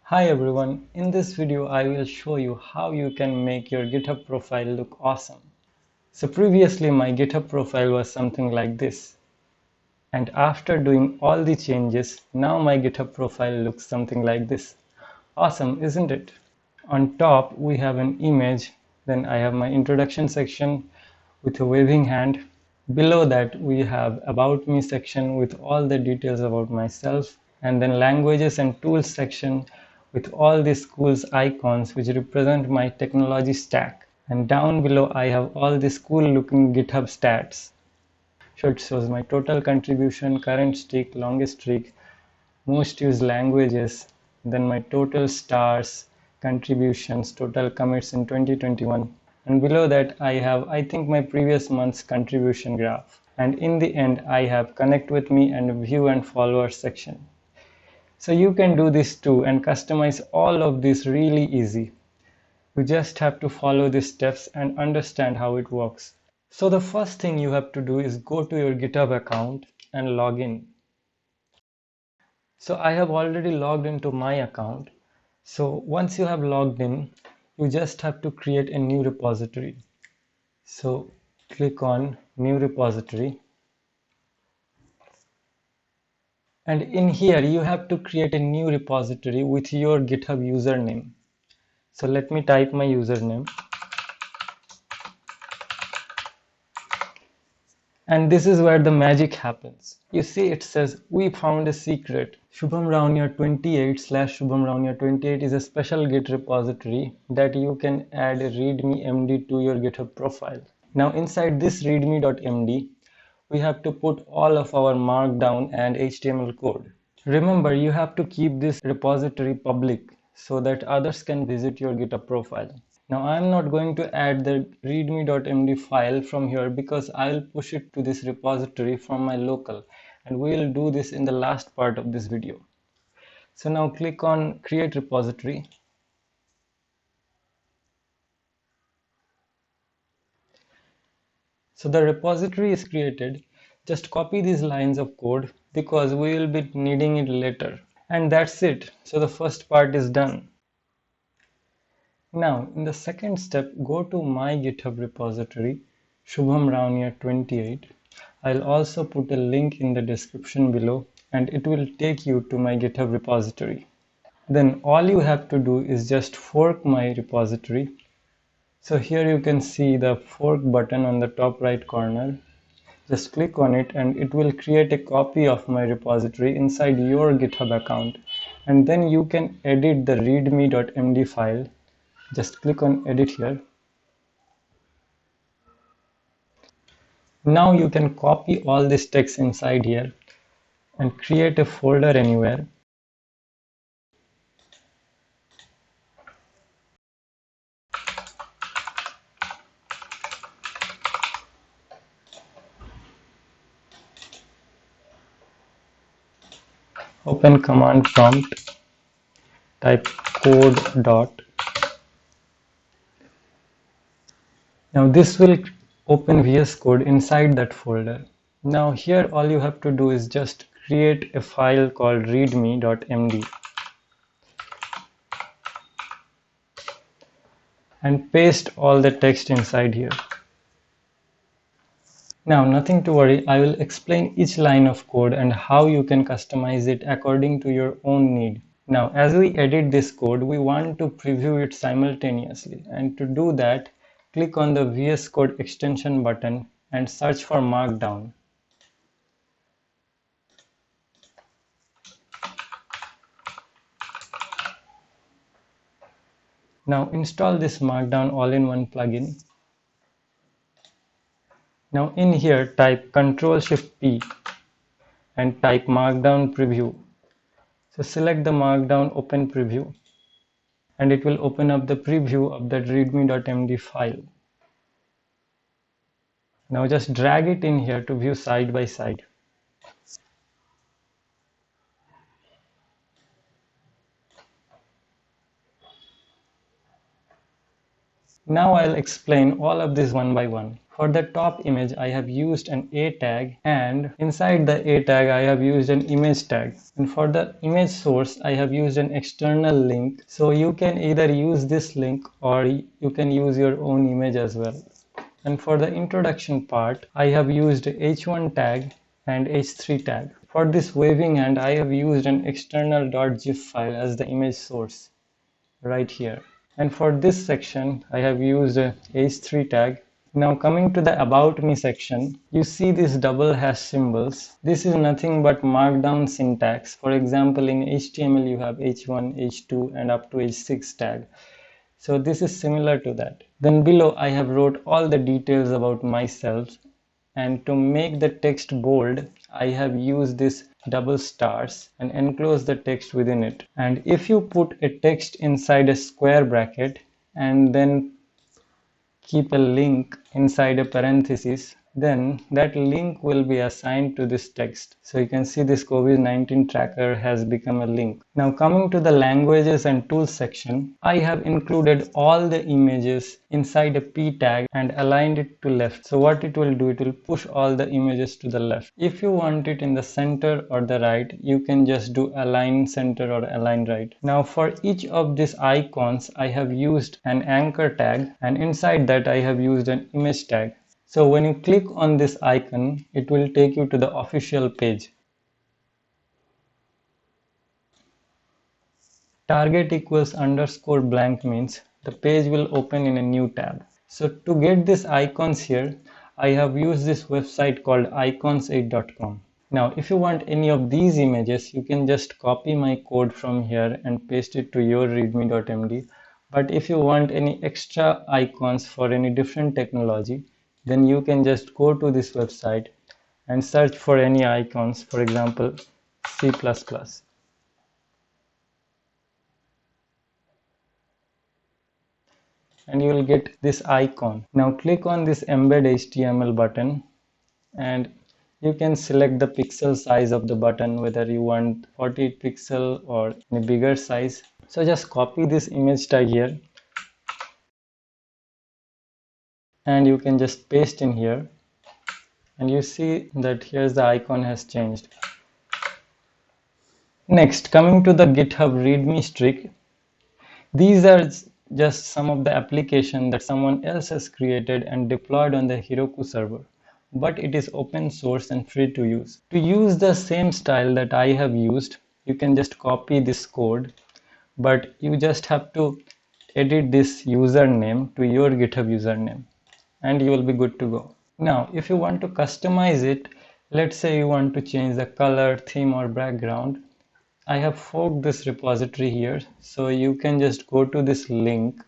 Hi everyone, in this video I will show you how you can make your GitHub profile look awesome. So previously my GitHub profile was something like this. And after doing all the changes, now my GitHub profile looks something like this. Awesome, isn't it? On top we have an image, then I have my introduction section with a waving hand. Below that we have about me section with all the details about myself, and then languages and tools section with all the schools icons which represent my technology stack. And down below I have all the cool looking GitHub stats. So it shows my total contribution, current streak, longest streak, most used languages, then my total stars, contributions, total commits in 2021. And below that I have, I think, my previous month's contribution graph. And in the end I have connect with me and view and followers section. So you can do this too and customize all of this really easy. You just have to follow these steps and understand how it works. So the first thing you have to do is go to your GitHub account and log in. So I have already logged into my account. So once you have logged in, you just have to create a new repository. So click on new repository. And in here, you have to create a new repository with your GitHub username. So let me type my username. And this is where the magic happens. You see, it says, we found a secret. Shubham Rauniya 28 / Shubham Rauniya 28 is a special Git repository that you can add a README.md to your GitHub profile. Now inside this README.md, we have to put all of our Markdown and HTML code. Remember, you have to keep this repository public so that others can visit your GitHub profile. Now I'm not going to add the readme.md file from here because I'll push it to this repository from my local, and we'll do this in the last part of this video. So now click on create repository. So the repository is created. Just copy these lines of code because we will be needing it later. And that's it. So the first part is done. Now, in the second step, go to my GitHub repository, Shubham Rauniya 28. I'll also put a link in the description below, and it will take you to my GitHub repository. Then all you have to do is just fork my repository. So here you can see the fork button on the top right corner. Just click on it and it will create a copy of my repository inside your GitHub account. And then you can edit the readme.md file. Just click on edit here. Now you can copy all this text inside here and create a folder anywhere. Open command prompt, type code dot. Now this will open VS Code inside that folder. Now here all you have to do is just create a file called readme.md and paste all the text inside here. Now nothing to worry, I will explain each line of code and how you can customize it according to your own need. Now as we edit this code, we want to preview it simultaneously, and to do that, click on the VS Code extension button and search for Markdown. Now install this Markdown all-in-one plugin. Now in here type Ctrl+Shift+P and type Markdown Preview. So select the Markdown Open Preview and it will open up the preview of that readme.md file. Now just drag it in here to view side by side. Now I'll explain all of this one by one. For the top image, I have used an A tag, and inside the A tag, I have used an image tag. And for the image source, I have used an external link. So you can either use this link or you can use your own image as well. And for the introduction part, I have used h1 tag and h3 tag. For this waving hand, I have used an external .gif file as the image source right here. And for this section, I have used a h3 tag. Now coming to the about me section, you see these double hash symbols. This is nothing but markdown syntax. For example, in HTML you have h1, h2 and up to h6 tag. So this is similar to that. Then below I have wrote all the details about myself, and to make the text bold I have used this double stars and enclose the text within it. And if you put a text inside a square bracket and then keep a link inside a parenthesis, then that link will be assigned to this text. So you can see this COVID-19 tracker has become a link. Now coming to the languages and tools section, I have included all the images inside a p tag and aligned it to left. So what it will do, it will push all the images to the left. If you want it in the center or the right, you can just do align center or align right. Now for each of these icons, I have used an anchor tag, and inside that I have used an image tag. So when you click on this icon, it will take you to the official page. Target equals underscore blank means the page will open in a new tab. So to get these icons here, I have used this website called icons8.com. Now if you want any of these images, you can just copy my code from here and paste it to your readme.md. But if you want any extra icons for any different technology, then you can just go to this website and search for any icons, for example C++. And you will get this icon. Now click on this embed HTML button and you can select the pixel size of the button, whether you want 48 pixel or a bigger size. So just copy this image tag here and you can just paste in here, and you see that here's the icon has changed. Next, coming to the GitHub README streak, these are just some of the application that someone else has created and deployed on the Heroku server, but it is open source and free to use. To use the same style that I have used, you can just copy this code, but you just have to edit this username to your GitHub username and you will be good to go. Now if you want to customize it, let's say you want to change the color, theme or background, I have forked this repository here, so you can just go to this link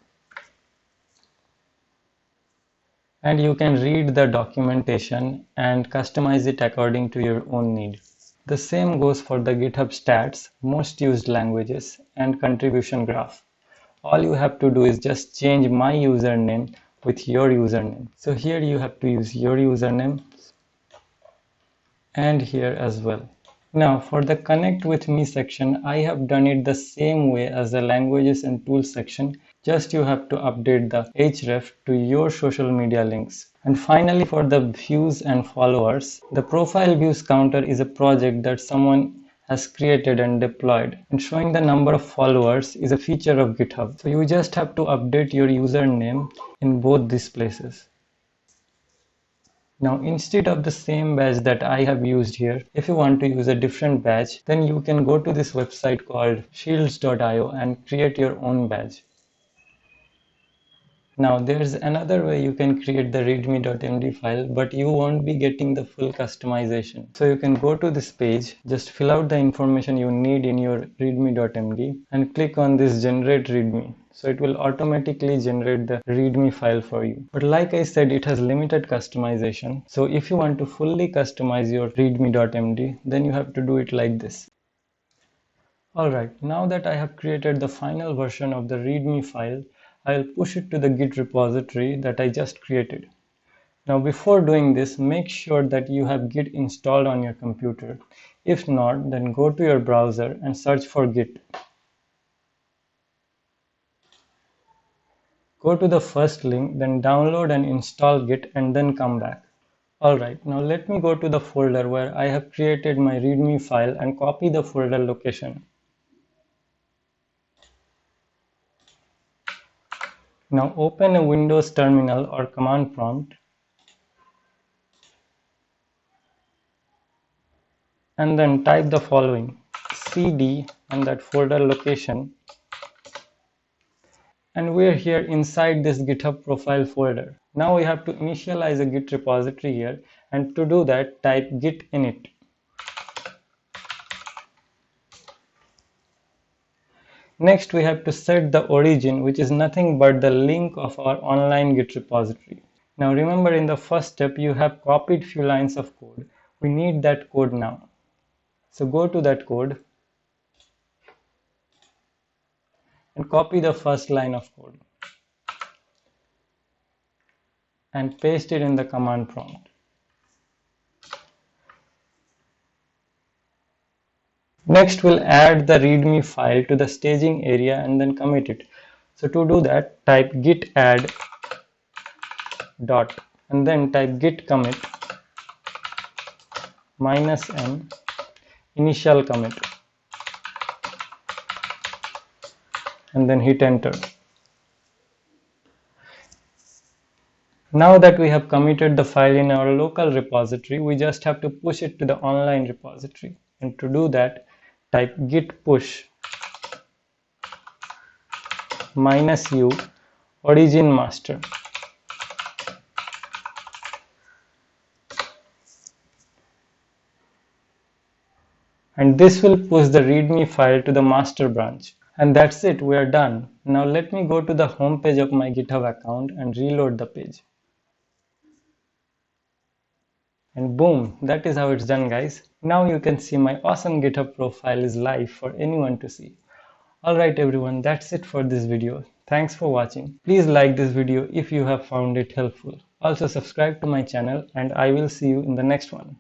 and you can read the documentation and customize it according to your own need. The same goes for the GitHub stats, most used languages, and contribution graph. All you have to do is just change my username with your username. So here you have to use your username and here as well. Now for the connect with me section, I have done it the same way as the languages and tools section. Just you have to update the href to your social media links. And finally, for the views and followers, the profile views counter is a project that someone has created and deployed, and showing the number of followers is a feature of GitHub. So you just have to update your username in both these places. Now instead of the same badge that I have used here, if you want to use a different badge, then you can go to this website called shields.io and create your own badge. Now there's another way you can create the readme.md file, but you won't be getting the full customization. So you can go to this page, just fill out the information you need in your readme.md and click on this generate readme. So it will automatically generate the readme file for you. But like I said, it has limited customization. So if you want to fully customize your readme.md, then you have to do it like this. Alright, now that I have created the final version of the readme file, I'll push it to the Git repository that I just created. Now before doing this, make sure that you have Git installed on your computer. If not, then go to your browser and search for Git. Go to the first link, then download and install Git and then come back. Alright, now let me go to the folder where I have created my README file and copy the folder location. Now open a Windows terminal or command prompt and then type the following: cd and that folder location, and we're here inside this GitHub profile folder. Now we have to initialize a Git repository here, and to do that type git init. Next we have to set the origin, which is nothing but the link of our online Git repository. Now remember, in the first step you have copied few lines of code. We need that code now. So go to that code and copy the first line of code and paste it in the command prompt. Next we'll add the readme file to the staging area and then commit it. So to do that, type git add dot and then type git commit -m initial commit and then hit enter. Now that we have committed the file in our local repository, we just have to push it to the online repository, and to do that type git push -u origin master, and this will push the readme file to the master branch. And that's it, we are done. Now let me go to the home page of my GitHub account and reload the page. And boom, that is how it's done, guys. Now you can see my awesome GitHub profile is live for anyone to see. Alright everyone, that's it for this video. Thanks for watching. Please like this video if you have found it helpful. Also subscribe to my channel and I will see you in the next one.